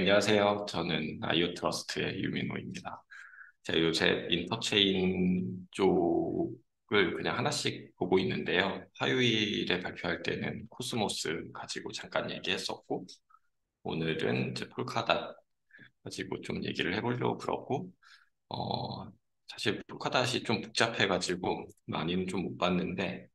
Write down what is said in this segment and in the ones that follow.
안녕하세요. 저는 아이오 트러스트의 유민호입니다. 제가 요새 인터체인 쪽을 그냥 하나씩 보고 있는데요. 화요일에 발표할 때는 코스모스 가지고 잠깐 얘기했었고, 오늘은 이제 폴카닷 가지고 좀 얘기를 해보려고 그러고, 어, 사실 폴카닷이 좀 복잡해가지고 많이는 좀 못 봤는데,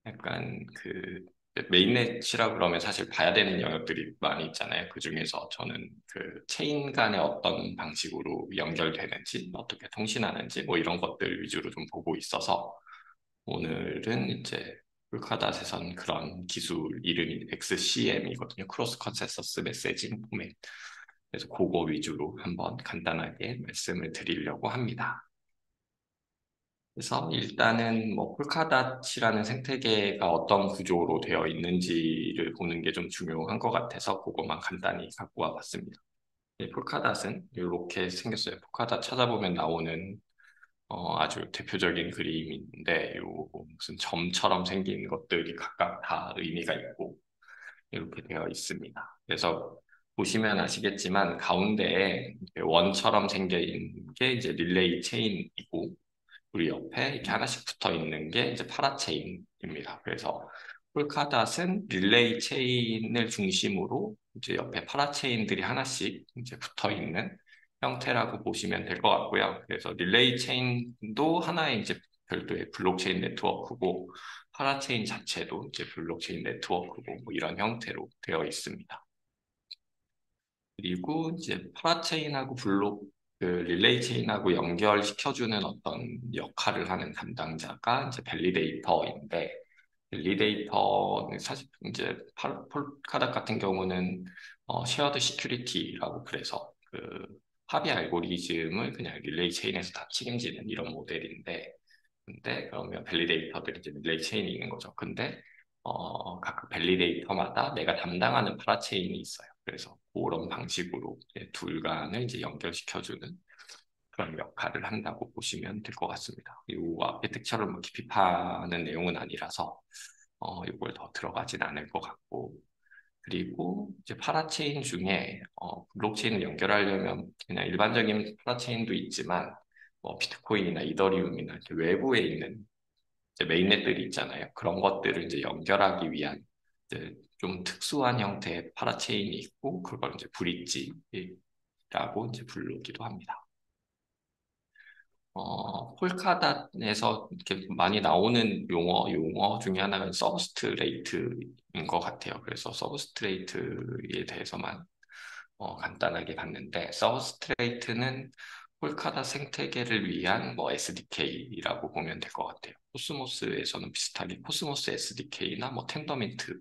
약간 그 메인넷이라 그러면 사실 봐야 되는 영역들이 많이 있잖아요. 그 중에서 저는 그 체인 간의 어떤 방식으로 연결되는지, 어떻게 통신하는지, 뭐 이런 것들 위주로 좀 보고 있어서 오늘은 이제 풀카닷에선 그런 기술 이름이 XCM이거든요. 크로스 컨센서스 메시징 포맷. 그래서 그거 위주로 한번 간단하게 말씀을 드리려고 합니다. 그래서 일단은 뭐 폴카닷이라는 생태계가 어떤 구조로 되어 있는지를 보는 게 좀 중요한 것 같아서 그것만 간단히 갖고 와봤습니다. 폴카닷은 이렇게 생겼어요. 폴카닷 찾아보면 나오는 아주 대표적인 그림인데 요 무슨 점처럼 생긴 것들이 각각 다 의미가 있고 이렇게 되어 있습니다. 그래서 보시면 아시겠지만 가운데에 원처럼 생긴 게 이제 릴레이 체인이고 우리 옆에 이렇게 하나씩 붙어 있는 게 이제 파라체인입니다. 그래서 폴카닷은 릴레이 체인을 중심으로 이제 옆에 파라체인들이 하나씩 이제 붙어 있는 형태라고 보시면 될 것 같고요. 그래서 릴레이 체인도 하나의 이제 별도의 블록체인 네트워크고 파라체인 자체도 이제 블록체인 네트워크고 뭐 이런 형태로 되어 있습니다. 그리고 이제 파라체인하고 그 릴레이 체인하고 연결시켜주는 어떤 역할을 하는 담당자가 이제 밸리데이터인데, 밸리데이터는 사실 이제 폴카닷 같은 경우는 쉐어드 시큐리티라고 그래서 그 합의 알고리즘을 그냥 릴레이 체인에서 다 책임지는 이런 모델인데, 근데 그러면 밸리데이터들이 이제 릴레이 체인이 있는 거죠. 근데 각 밸리데이터마다 내가 담당하는 파라체인이 있어요. 그래서 그런 방식으로 이제 둘 간을 이제 연결시켜주는 그런 역할을 한다고 보시면 될 것 같습니다. 이 앞에 특처를 뭐 깊이 파는 내용은 아니라서 이걸 더 들어가진 않을 것 같고, 그리고 이제 파라체인 중에 블록체인을 연결하려면 그냥 일반적인 파라체인도 있지만 뭐 비트코인이나 이더리움이나 이렇게 외부에 있는 이제 메인넷들이 있잖아요. 그런 것들을 이제 연결하기 위한 이제 좀 특수한 형태의 파라체인이 있고 그걸 이제 브릿지라고 이제 부르기도 합니다. 폴카닷에서 이렇게 많이 나오는 용어 중에 하나가 서브스트레이트인 것 같아요. 그래서 서브스트레이트에 대해서만 간단하게 봤는데, 서브스트레이트는 폴카닷 생태계를 위한 뭐 SDK라고 보면 될 것 같아요. 코스모스에서는 비슷하게 코스모스 SDK나 뭐 텐더민트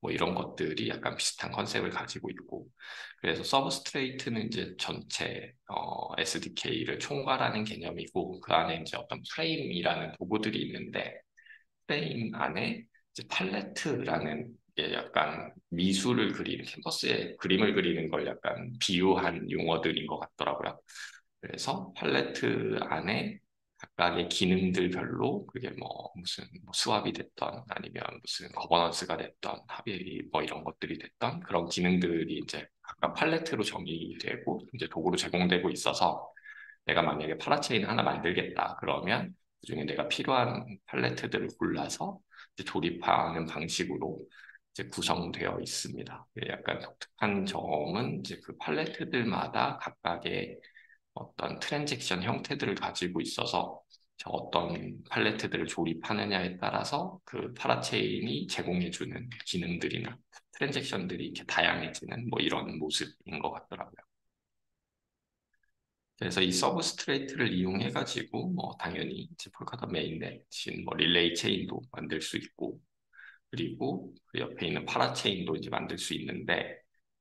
뭐 이런 것들이 약간 비슷한 컨셉을 가지고 있고, 그래서 서브스트레이트는 이제 전체 SDK를 총괄하는 개념이고, 그 안에 이제 어떤 프레임이라는 도구들이 있는데, 프레임 안에 이제 팔레트라는 게 약간 미술을 그리는 캔버스에 그림을 그리는 걸 약간 비유한 용어들인 것 같더라고요. 그래서 팔레트 안에 각각의 기능들별로 그게 뭐 무슨 뭐 수압이 됐던 아니면 무슨 거버넌스가 됐던 합의 뭐 이런 것들이 됐던 그런 기능들이 이제 각각 팔레트로 정의되고 이제 도구로 제공되고 있어서 내가 만약에 파라체인 하나 만들겠다 그러면 그중에 내가 필요한 팔레트들을 골라서 이제 조립하는 방식으로 이제 구성되어 있습니다. 약간 독특한 점은 이제 그 팔레트들마다 각각의 어떤 트랜잭션 형태들을 가지고 있어서 어떤 팔레트들을 조립하느냐에 따라서 그 파라체인이 제공해주는 기능들이나 트랜잭션들이 이렇게 다양해지는 뭐 이런 모습인 것 같더라고요. 그래서 이 서브스트레이트를 이용해가지고 뭐 당연히 이제 폴카닷 메인넷인 뭐 릴레이 체인도 만들 수 있고, 그리고 그 옆에 있는 파라체인도 이제 만들 수 있는데,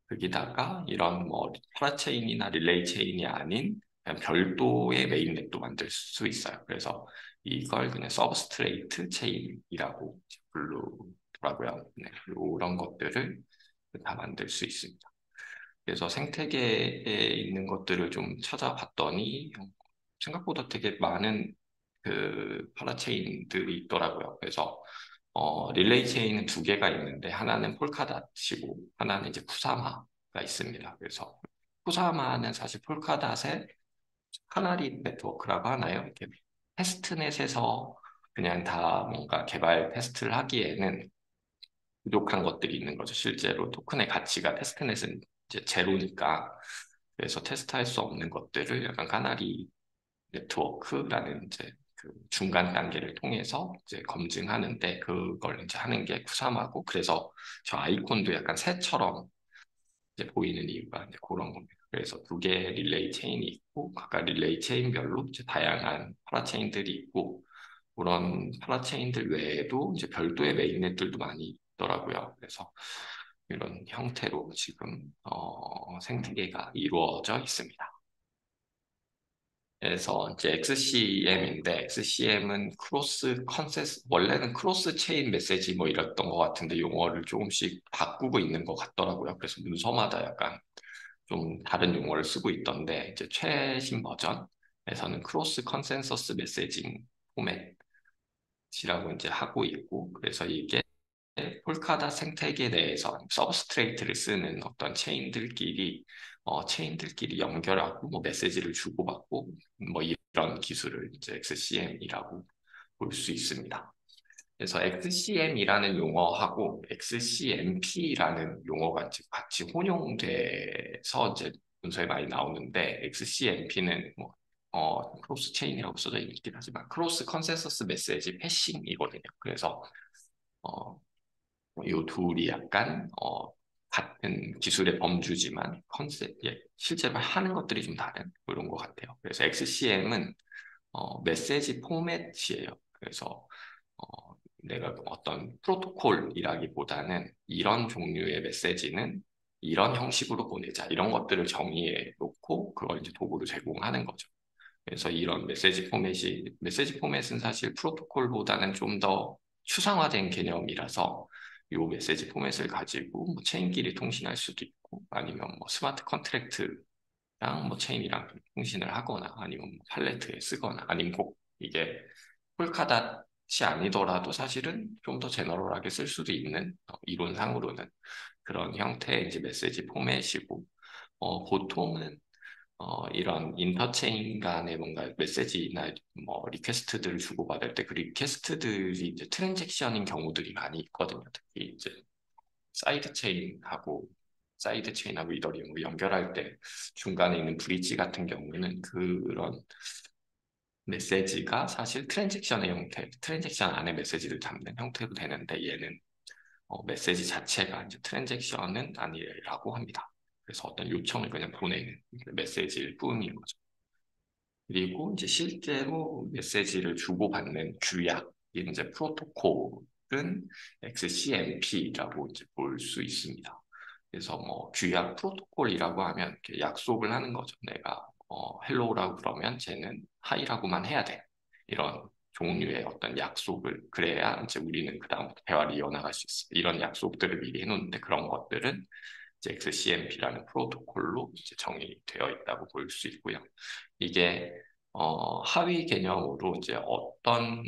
거기다가 이런 뭐 파라체인이나 릴레이 체인이 아닌 그냥 별도의 메인넷도 만들 수 있어요. 그래서 이걸 그냥 서브스트레이트 체인이라고 부르더라고요. 네, 이런 것들을 다 만들 수 있습니다. 그래서 생태계에 있는 것들을 좀 찾아봤더니 생각보다 되게 많은 그 파라체인들이 있더라고요. 그래서 릴레이 체인은 두 개가 있는데 하나는 폴카닷이고 하나는 이제 쿠사마 있습니다. 그래서 쿠사마는 사실 폴카닷의 카나리 네트워크라고 하나요? 이렇게 테스트넷에서 그냥 다 뭔가 개발 테스트를 하기에는 부족한 것들이 있는 거죠. 실제로 토큰의 가치가 테스트넷은 이제 제로니까 그래서 테스트할 수 없는 것들을 약간 카나리 네트워크라는 이제 그 중간 단계를 통해서 이제 검증하는데 그걸 이제 하는 게 쿠사마고 그래서 저 아이콘도 약간 새처럼 이제 보이는 이유가 이제 그런 겁니다. 그래서 두 개의 릴레이 체인이 있고 각각 릴레이 체인별로 이제 다양한 파라체인들이 있고 그런 파라체인들 외에도 이제 별도의 메인넷들도 많이 있더라고요. 그래서 이런 형태로 지금 생태계가 이루어져 있습니다. 그래서 이제 XCM인데 XCM은 크로스 컨센스 원래는 크로스 체인 메시지 뭐 이랬던 것 같은데 용어를 조금씩 바꾸고 있는 것 같더라고요. 그래서 문서마다 약간 좀 다른 용어를 쓰고 있던데 이제 최신 버전에서는 크로스 컨센서스 메시징 포맷이라고 이제 하고 있고 그래서 이게 폴카다 생태계 내에서 서브스트레이트를 쓰는 어떤 체인들끼리 연결하고 뭐 메시지를 주고받고 뭐 이런 기술을 이제 XCM이라고 볼 수 있습니다. 그래서 XCM이라는 용어하고 XCMP라는 용어가 같이 혼용돼서 이제 문서에 많이 나오는데 XCMP는 뭐 크로스 체인이라고 써져 있긴 하지만 크로스 컨센서스 메시지 패싱이거든요. 그래서 어, 이 둘이 약간 같은 기술의 범주지만 실제로 하는 것들이 좀 다른 그런 것 같아요. 그래서 XCM은 메시지 포맷이에요. 그래서 내가 어떤 프로토콜이라기보다는 이런 종류의 메시지는 이런 형식으로 보내자 이런 것들을 정의해 놓고 그걸 이제 도구로 제공하는 거죠. 그래서 이런 메시지 포맷은 사실 프로토콜보다는 좀 더 추상화된 개념이라서 이 메시지 포맷을 가지고 뭐 체인끼리 통신할 수도 있고 아니면 뭐 스마트 컨트랙트랑 뭐 체인이랑 통신을 하거나 아니면 뭐 팔레트에 쓰거나 아니면 꼭 이게 폴카닷이 아니더라도 사실은 좀 더 제너럴하게 쓸 수도 있는 이론상으로는 그런 형태의 이제 메시지 포맷이고 보통은 이런 인터체인 간의 뭔가 메시지나 뭐 리퀘스트들을 주고받을 때 그 리퀘스트들이 이제 트랜잭션인 경우들이 많이 있거든요. 특히 이제 사이드 체인하고 사이드 체인하고 이더리움을 연결할 때 중간에 있는 브릿지 같은 경우는 그런 메시지가 사실 트랜잭션의 형태, 트랜잭션 안에 메시지를 담는 형태로 되는데 얘는 메시지 자체가 이제 트랜잭션은 아니라고 합니다. 그래서 어떤 요청을 그냥 보내는 메시지일 뿐인 거죠. 그리고 이제 실제로 메시지를 주고받는 규약, 이제 프로토콜은 XCMP라고 이제 볼 수 있습니다. 그래서 뭐 규약 프로토콜이라고 하면 이렇게 약속을 하는 거죠. 내가 헬로우라고 그러면 쟤는 하이라고만 해야 돼. 이런 종류의 어떤 약속을 그래야 이제 우리는 그다음부터 대화를 이어나갈 수 있어. 이런 약속들을 미리 해놓는데 그런 것들은 이제 XCMP라는 프로토콜로 이제 정의되어 있다고 볼 수 있고요. 이게 하위 개념으로 이제 어떤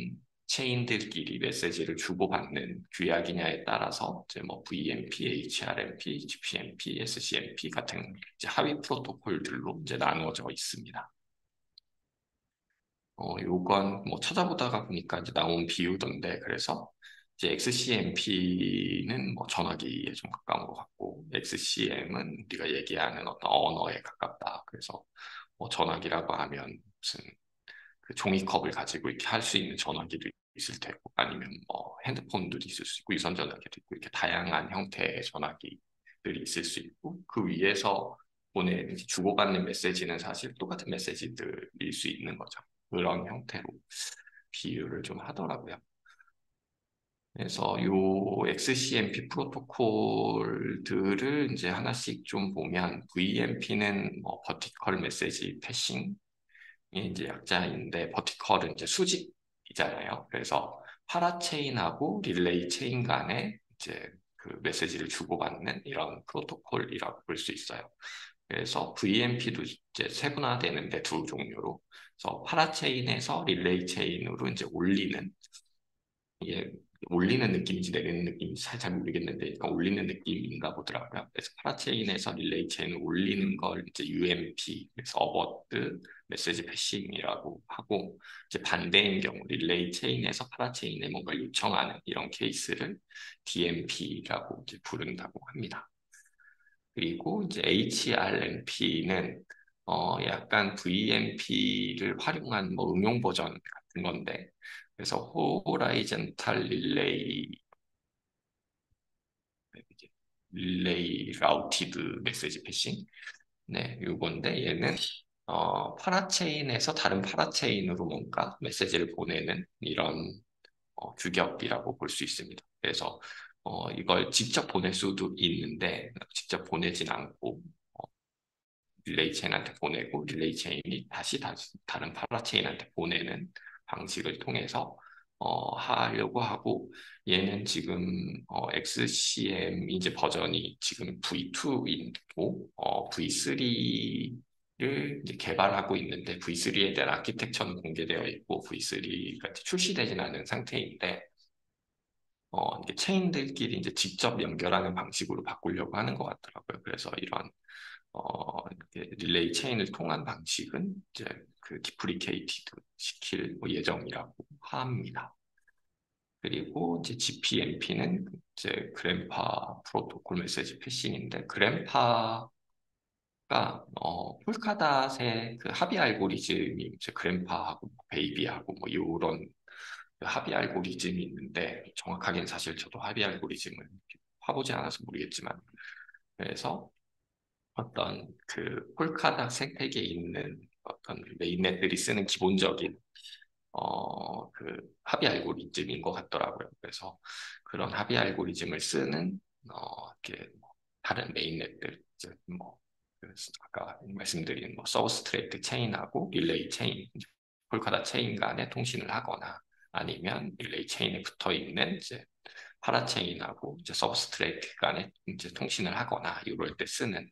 체인들끼리 메시지를 주고받는 규약이냐에 따라서 이제 뭐 VMP, HRMP, GPMP, SCMP 같은 이제 하위 프로토콜들로 이제 나누어져 있습니다. 요건 뭐 찾아보다가 보니까 이제 나온 비유던데 그래서 이제 XCMP는 뭐 전화기에 좀 가까운 것 같고 XCM은 우리가 얘기하는 어떤 언어에 가깝다. 그래서 뭐 전화기라고 하면 무슨 그 종이컵을 가지고 이렇게 할 수 있는 전화기도 있을 테고 아니면 뭐 핸드폰도 있을 수 있고 유선 전화기도 있고 이렇게 다양한 형태의 전화기들이 있을 수 있고 그 위에서 주고받는 메시지는 사실 똑같은 메시지들일 수 있는 거죠. 그런 형태로 비유를 좀 하더라고요. 그래서 요 XCMP 프로토콜들을 이제 하나씩 좀 보면 VMP는 뭐 버티컬 메시지 패싱 이제 약자인데 버티컬은 이제 수직이잖아요. 그래서 파라체인하고 릴레이 체인 간에 이제 그 메시지를 주고받는 이런 프로토콜이라고 볼 수 있어요. 그래서 VMP도 이제 세분화되는데 두 종류로. 그래서 파라체인에서 릴레이 체인으로 이제 올리는 이게 올리는 느낌인지 내리는 느낌인지 잘 모르겠는데, 약간 올리는 느낌인가 보더라고요. 그래서 파라체인에서 릴레이 체인을 올리는 걸 이제 UMP, 그래서 어버트 메시지 패싱이라고 하고, 이제 반대인 경우 릴레이 체인에서 파라체인에 뭔가 요청하는 이런 케이스를 DMP라고 이제 부른다고 합니다. 그리고 이제 HRMP는 약간 VMP를 활용한 뭐 응용 버전 같은 건데, 그래서 호라이즌탈 릴레이 라우티드 메시지 패싱. 네, 요건데 얘는 파라체인에서 다른 파라체인으로 뭔가 메시지를 보내는 이런 규격이라고 볼 수 있습니다. 그래서 이걸 직접 보낼 수도 있는데 직접 보내진 않고 릴레이 체인한테 보내고 릴레이 체인이 다시 다른 파라체인한테 보내는 방식을 통해서 하려고 하고, 얘는 지금 XCM 이제 버전이 지금 V2이고 V3를 이제 개발하고 있는데 V3에 대한 아키텍처는 공개되어 있고 V3가 출시되진 않은 상태인데, 이게 체인들끼리 이제 직접 연결하는 방식으로 바꾸려고 하는 것 같더라고요. 그래서 이런 이렇게 릴레이 체인을 통한 방식은 이제 그 디프리케이티드 시킬 뭐 예정이라고 합니다. 그리고 이제 GPMP는 이제 그랜파 프로토콜 메시지 패싱인데, 그랜파가 폴카닷의 그 합의 알고리즘이 이제 그랜파하고 베이비하고 뭐 이런 합의 알고리즘이 있는데, 정확하게는 사실 저도 합의 알고리즘을 파보지 않아서 모르겠지만, 그래서 어떤 그 폴카닷 생태계에 있는 어떤 메인넷들이 쓰는 기본적인 그 합의 알고리즘인 것 같더라고요. 그래서 그런 합의 알고리즘을 쓰는 이렇게 뭐 다른 메인넷들, 이제 뭐 아까 말씀드린 뭐 서브스트레이트 체인하고 릴레이 체인, 폴카닷 체인 간에 통신을 하거나, 아니면 릴레이 체인에 붙어 있는 이제 파라체인하고 이제 서브스트레이트 간에 이제 통신을 하거나 이럴 때 쓰는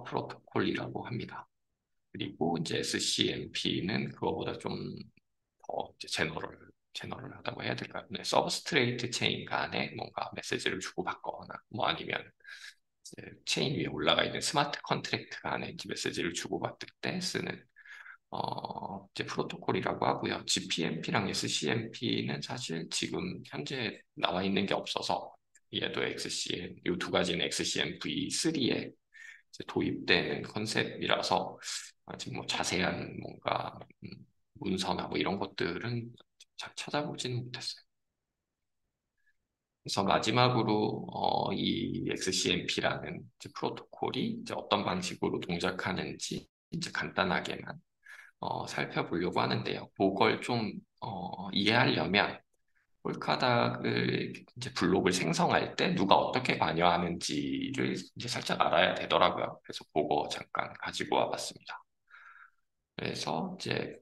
프로토콜이라고 합니다. 그리고 이제 SCMP는 그거보다 좀 더 이제 제너럴하다고 해야 될까요? 네, 서브스트레이트 체인 간에 뭔가 메시지를 주고받거나, 뭐 아니면 이제 체인 위에 올라가 있는 스마트 컨트랙트 간에 이제 메시지를 주고받을 때 쓰는 이제 프로토콜이라고 하고요. GPMP랑 SCMP는 사실 지금 현재 나와 있는 게 없어서, 얘도 XCM, 이 두 가지는 XCM V3에 도입되는 컨셉이라서 아직 뭐 자세한 뭔가 문서나 뭐 이런 것들은 잘 찾아보지는 못했어요. 그래서 마지막으로 이 XCMP라는 프로토콜이 이제 어떤 방식으로 동작하는지 이제 간단하게만 살펴보려고 하는데요. 그걸 좀 이해하려면 폴카닥을 이제 블록을 생성할 때 누가 어떻게 관여하는지를 이제 살짝 알아야 되더라고요. 그래서 그거 잠깐 가지고 와봤습니다. 그래서 이제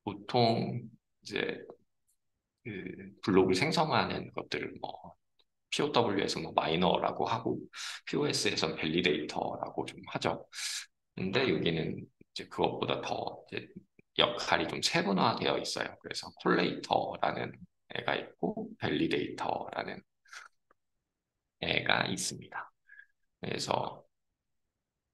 보통 이제 그 블록을 생성하는 것들을 뭐 POW에서 뭐 마이너라고 하고 POS에서는 밸리데이터라고 좀 하죠. 근데 여기는 이제 그것보다 더 이제 역할이 좀 세분화되어 있어요. 그래서 콜레이터라는 애가 있고 밸리데이터라는 애가 있습니다. 그래서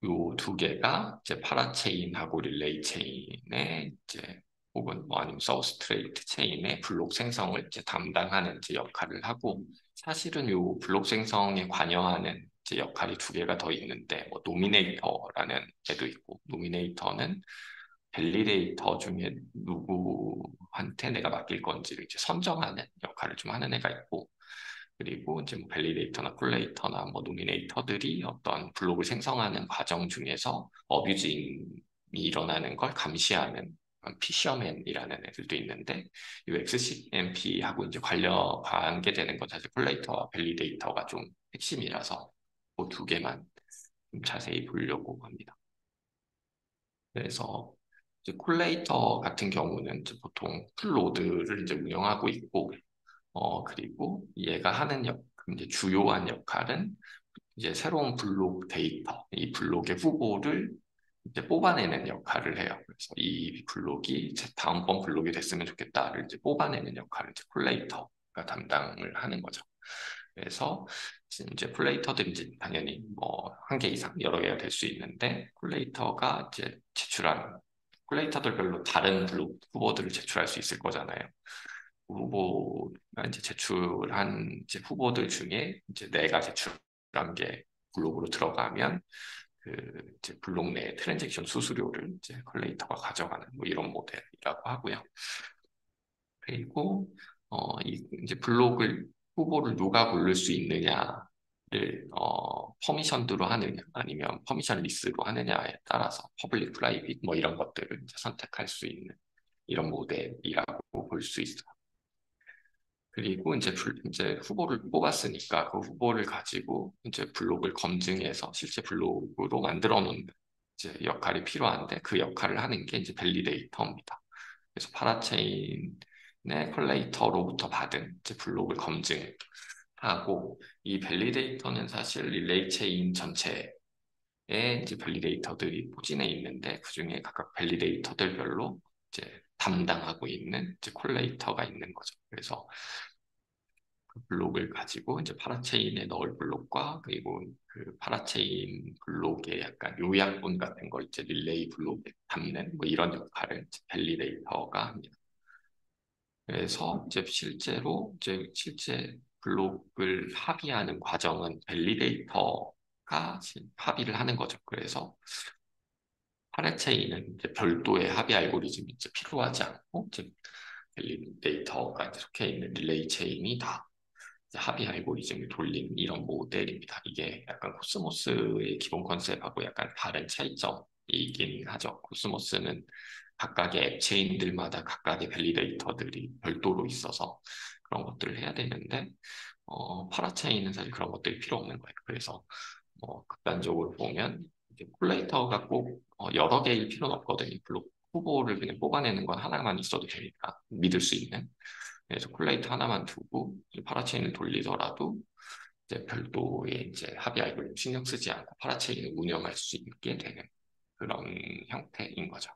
요 두 개가 이제 파라체인하고 릴레이 체인의 이제 혹은 뭐 아니면 서브스트레이트 체인의 블록 생성을 이제 담당하는 이제 역할을 하고, 사실은 요 블록 생성에 관여하는 이제 역할이 두 개가 더 있는데, 뭐 노미네이터라는 애도 있고, 노미네이터는 밸리데이터 중에 누구한테 내가 맡길 건지를 이제 선정하는 역할을 좀 하는 애가 있고, 그리고 이제 뭐 밸리데이터나 콜레이터나 뭐 노미네이터들이 어떤 블록을 생성하는 과정 중에서 어뷰징이 일어나는 걸 감시하는 피셔맨이라는 애들도 있는데, 이 XCMP하고 이제 관계되는 건 사실 콜레이터와 밸리데이터가 좀 핵심이라서 그 두 개만 좀 자세히 보려고 합니다. 그래서 이제 콜레이터 같은 경우는 이제 보통 풀로드를 이제 운영하고 있고, 그리고 얘가 하는 이제 주요한 역할은 이제 새로운 블록 데이터, 이 블록의 후보를 이제 뽑아내는 역할을 해요. 그래서 이 블록이 다음번 블록이 됐으면 좋겠다를 이제 뽑아내는 역할을 이제 콜레이터가 담당을 하는 거죠. 그래서 이제 콜레이터들이 이제 당연히 뭐 한 개 이상 여러 개가 될 수 있는데 콜레이터가 이제 제출한 콜레이터들별로 다른 블록 후보들을 제출할 수 있을 거잖아요. 후보가 이제 제출한 이제 후보들 중에 이제 내가 제출한 게 블록으로 들어가면 그 이제 블록 내 트랜잭션 수수료를 이제 컬레이터가 가져가는 뭐 이런 모델이라고 하고요. 그리고 이제 블록을 후보를 누가 고를 수 있느냐를 퍼미션드로 하느냐 아니면 퍼미션 리스로 하느냐에 따라서 퍼블릭 프라이빗 뭐 이런 것들을 이제 선택할 수 있는 이런 모델이라고 볼 수 있어요. 그리고 이제 후보를 뽑았으니까 그 후보를 가지고 이제 블록을 검증해서 실제 블록으로 만들어 놓는 이제 역할이 필요한데 그 역할을 하는 게 이제 밸리데이터입니다. 그래서 파라체인의 컬레이터로부터 받은 이제 블록을 검증하고 이 밸리데이터는 사실 릴레이 체인 전체에 이제 밸리데이터들이 포진해 있는데 그 중에 각각 밸리데이터들별로 이제 담당하고 있는 이제 콜레이터가 있는 거죠. 그래서 그 블록을 가지고 이제 파라체인에 넣을 블록과 그리고 그 파라체인 블록의 약간 요약본 같은 걸 이제 릴레이 블록에 담는 뭐 이런 역할을 이제 밸리데이터가 합니다. 그래서 이제 실제로 이제 실제 블록을 합의하는 과정은 밸리데이터가 합의를 하는 거죠. 그래서 파라체인은 이제 별도의 합의 알고리즘이 이제 필요하지 않고 이제 밸리데이터가 이제 속해 있는 릴레이 체인이 다 합의 알고리즘을 돌린 이런 모델입니다. 이게 약간 코스모스의 기본 컨셉하고 약간 다른 차이점이긴 하죠. 코스모스는 각각의 앱 체인들마다 각각의 밸리데이터들이 별도로 있어서 그런 것들을 해야 되는데 파라체인은 사실 그런 것들이 필요 없는 거예요. 그래서 극단적으로 보면 이제 콜레이터가 꼭 여러 개일 필요는 없거든요. 블록 후보를 그냥 뽑아내는 건 하나만 있어도 되니까 믿을 수 있는. 그래서 콜레이터 하나만 두고 파라체인을 돌리더라도 이제 별도의 이제 합의 알고리즘 신경 쓰지 않고 파라체인을 운영할 수 있게 되는 그런 형태인 거죠.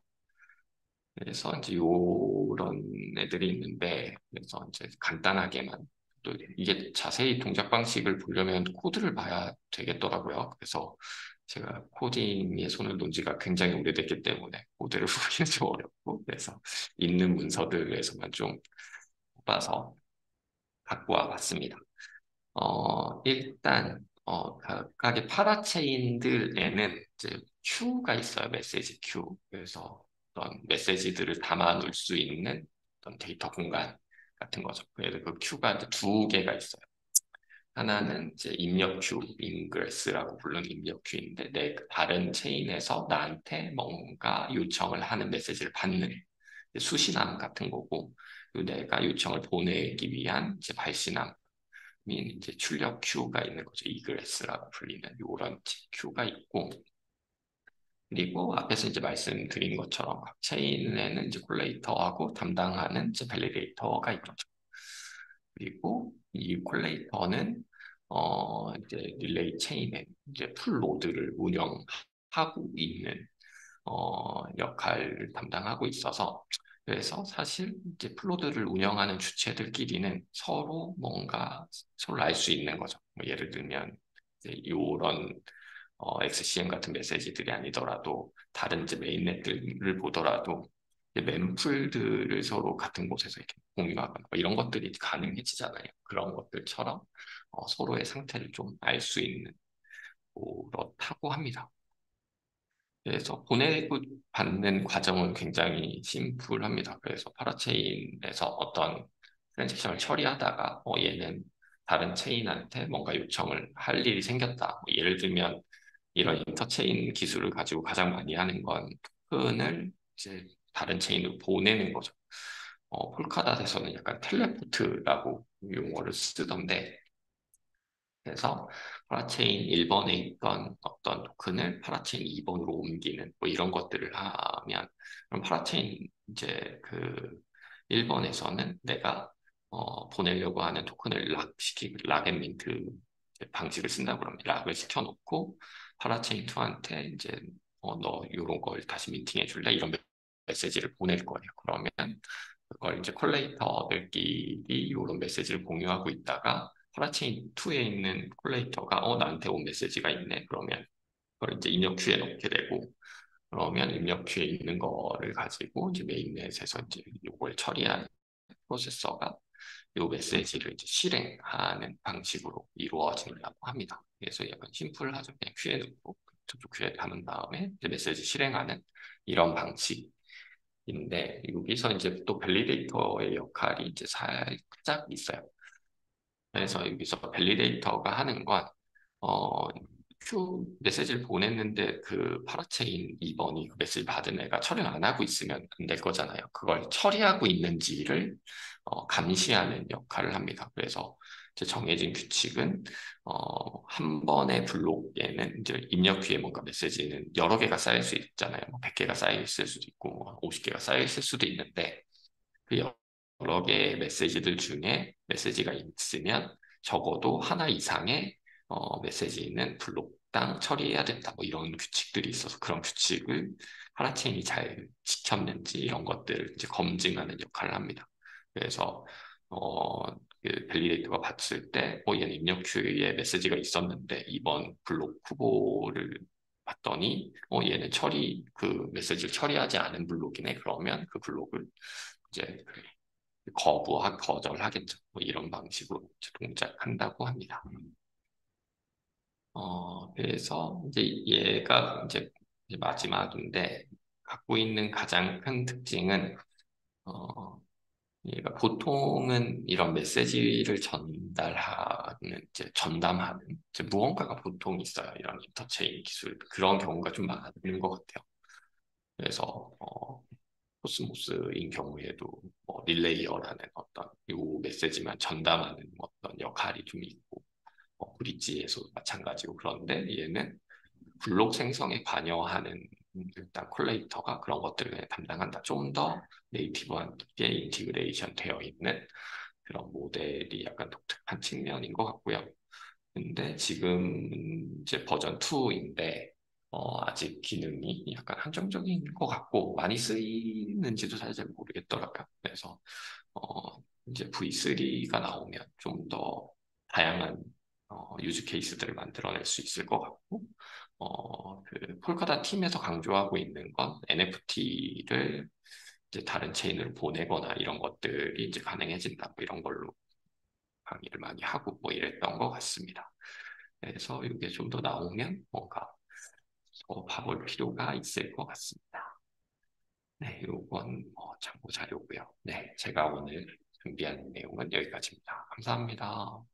그래서 이제 요런 애들이 있는데 그래서 이제 간단하게만 또 이게 자세히 동작 방식을 보려면 코드를 봐야 되겠더라고요. 그래서 제가 코딩에 손을 놓은 지가 굉장히 오래됐기 때문에 코드를 보기는 좀 어렵고 그래서 있는 문서들에서만 좀 뽑아서 갖고 와봤습니다. 일단 각각의 파라체인들에는 이제 큐가 있어요. 메시지 큐. 그래서 어떤 메시지들을 담아 놓을 수 있는 어떤 데이터 공간 같은 거죠. 그래서 그 큐가 이제 두 개가 있어요. 하나는 이제 입력 큐, 인그레스라고 부르는 입력 큐인데 내 다른 체인에서 나한테 뭔가 요청을 하는 메시지를 받는 수신함 같은 거고 그리고 내가 요청을 보내기 위한 이제 발신함 이제 출력 큐가 있는 거죠. 이그레스라고 불리는 요런 큐가 있고 그리고 앞에서 이제 말씀드린 것처럼 각 체인에는 이제 콜레이터하고 담당하는 이제 밸리데이터가 있죠. 그리고 이 콜레이터는 이제 릴레이 체인에 이제 풀 노드를 운영하고 있는 역할을 담당하고 있어서 그래서 사실 이제 플로드를 운영하는 주체들끼리는 서로 뭔가 서로 알 수 있는 거죠. 뭐 예를 들면 이제 이런 XCM 같은 메시지들이 아니더라도 다른 이제 메인넷들을 보더라도 이제 멤플들을 서로 같은 곳에서 이렇게 공유하거나 뭐 이런 것들이 가능해지잖아요. 그런 것들처럼 서로의 상태를 좀 알 수 있는 그렇다고 합니다. 그래서 보내고 받는 과정은 굉장히 심플합니다. 그래서 파라체인에서 어떤 트랜잭션을 처리하다가 얘는 다른 체인한테 뭔가 요청을 할 일이 생겼다. 뭐 예를 들면 이런 인터체인 기술을 가지고 가장 많이 하는 건 토큰을 이제 다른 체인으로 보내는 거죠. 폴카닷에서는 약간 텔레포트라고 용어를 쓰던데 그래서 파라체인 1번에 있던 어떤 토큰을 파라체인 2번으로 옮기는 뭐 이런 것들을 하면 그럼 파라체인 이제 그 1번에서는 내가 보내려고 하는 토큰을 락앤민트 방식을 쓴다고 그러면 락을 시켜놓고 파라체인 2한테 이제 너 이런 걸 다시 민팅해 줄래? 이런 메시지를 보낼 거예요. 그러면 그걸 이제 콜레이터들끼리 이런 메시지를 공유하고 있다가 파라체인 2에 있는 콜레이터가 나한테 온 메시지가 있네. 그러면 그걸 이제 입력 큐에 넣게 되고 그러면 입력 큐에 있는 거를 가지고 이제 메인넷에서 이제 이걸 처리하는 프로세서가 이 메시지를 이제 실행하는 방식으로 이루어진다고 합니다. 그래서 약간 심플하죠. 그냥 큐에 넣고 저쪽 큐에 담은 다음에 이제 메시지 실행하는 이런 방식인데 여기서 이제 또 밸리데이터의 역할이 이제 살짝 있어요. 그래서 여기서 밸리데이터가 하는 건 어, 큐 메시지를 보냈는데 그 파라체인 2번이 그 메시지 받은 애가 처리를 안 하고 있으면 안 될 거잖아요. 그걸 처리하고 있는지를 감시하는 역할을 합니다. 그래서 이제 정해진 규칙은 한 번의 블록에는 이제 입력 큐에 뭔가 메시지는 여러 개가 쌓일 수 있잖아요. 뭐 100개가 쌓여 있을 수도 있고 뭐 50개가 쌓여 있을 수도 있는데 그 여러 개의 메시지들 중에 메시지가 있으면 적어도 하나 이상의 메시지는 블록당 처리해야 된다. 뭐 이런 규칙들이 있어서 그런 규칙을 하나체인이 잘 지켰는지 이런 것들을 이제 검증하는 역할을 합니다. 그래서 그 밸리데이터가 봤을 때, 얘는 입력 큐에 메시지가 있었는데 이번 블록 후보를 봤더니, 얘는 그 메시지를 처리하지 않은 블록이네. 그러면 그 블록을 이제 거절하겠죠. 뭐 이런 방식으로 이제 동작한다고 합니다. 그래서 이제 얘가 이제 마지막인데 갖고 있는 가장 큰 특징은 얘가 보통은 이런 메시지를 전담하는 이제 무언가가 보통 있어요. 이런 인터체인 기술 그런 경우가 좀 많은 것 같아요. 그래서 코스모스인 경우에도 뭐 릴레이어라는 어떤 이 메시지만 전담하는 어떤 역할이 좀 있고 브릿지에서 마찬가지고 그런데 얘는 블록 생성에 관여하는 일단 콜레이터가 그런 것들을 담당한다. 좀 더 네이티브하게 인티그레이션 되어 있는 그런 모델이 약간 독특한 측면인 것 같고요. 근데 지금 이제 버전 2인데 아직 기능이 약간 한정적인 것 같고 많이 쓰이는지도 잘 모르겠더라고요. 그래서 이제 V3가 나오면 좀 더 다양한 유즈 케이스들을 만들어낼 수 있을 것 같고 그 폴카다 팀에서 강조하고 있는 건 NFT를 이제 다른 체인으로 보내거나 이런 것들이 이제 가능해진다. 뭐 이런 걸로 강의를 많이 하고 뭐 이랬던 것 같습니다. 그래서 이게 좀 더 나오면 뭔가 봐볼 필요가 있을 것 같습니다. 네, 이건 참고 자료고요. 네, 제가 오늘 준비한 내용은 여기까지입니다. 감사합니다.